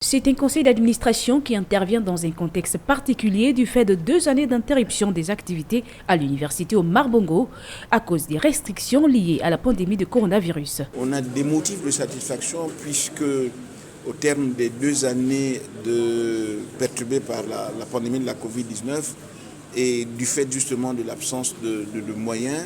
C'est un conseil d'administration qui intervient dans un contexte particulier du fait de 2 années d'interruption des activités à l'université Omar Bongo à cause des restrictions liées à la pandémie de coronavirus. On a des motifs de satisfaction puisque au terme des 2 années perturbées par la pandémie de la Covid-19 et du fait justement de l'absence de moyens,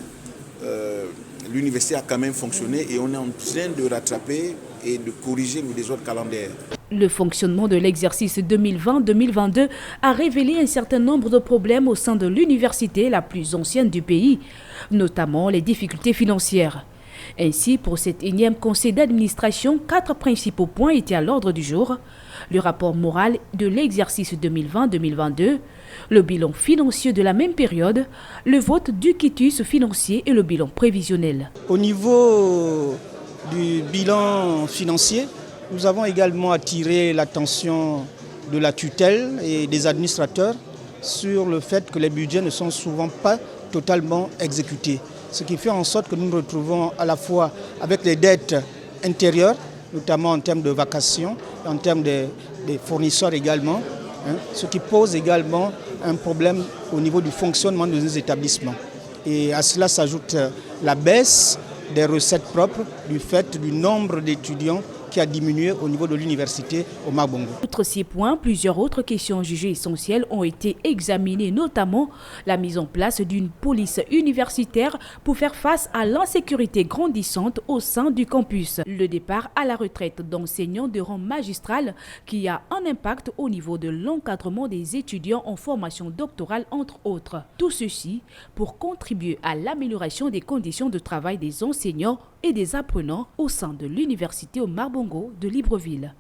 l'université a quand même fonctionné et on est en train de rattraper et de corriger le désordre calendaire. Le fonctionnement de l'exercice 2020-2022 a révélé un certain nombre de problèmes au sein de l'université la plus ancienne du pays, notamment les difficultés financières. Ainsi, pour cet énième conseil d'administration, 4 principaux points étaient à l'ordre du jour. Le rapport moral de l'exercice 2020-2022, le bilan financier de la même période, le vote du quitus financier et le bilan prévisionnel. Au niveau du bilan financier, nous avons également attiré l'attention de la tutelle et des administrateurs sur le fait que les budgets ne sont souvent pas totalement exécutés. Ce qui fait en sorte que nous nous retrouvons à la fois avec les dettes intérieures, notamment en termes de vacations, en termes des fournisseurs également, ce qui pose également un problème au niveau du fonctionnement de nos établissements. Et à cela s'ajoute la baisse des recettes propres du fait du nombre d'étudiants qui a diminué au niveau de l'université Omar Bongo. Outre ces points, plusieurs autres questions jugées essentielles ont été examinées, notamment la mise en place d'une police universitaire pour faire face à l'insécurité grandissante au sein du campus. Le départ à la retraite d'enseignants de rang magistral qui a un impact au niveau de l'encadrement des étudiants en formation doctorale, entre autres. Tout ceci pour contribuer à l'amélioration des conditions de travail des enseignants et des apprenants au sein de l'université Omar Bongo de Libreville.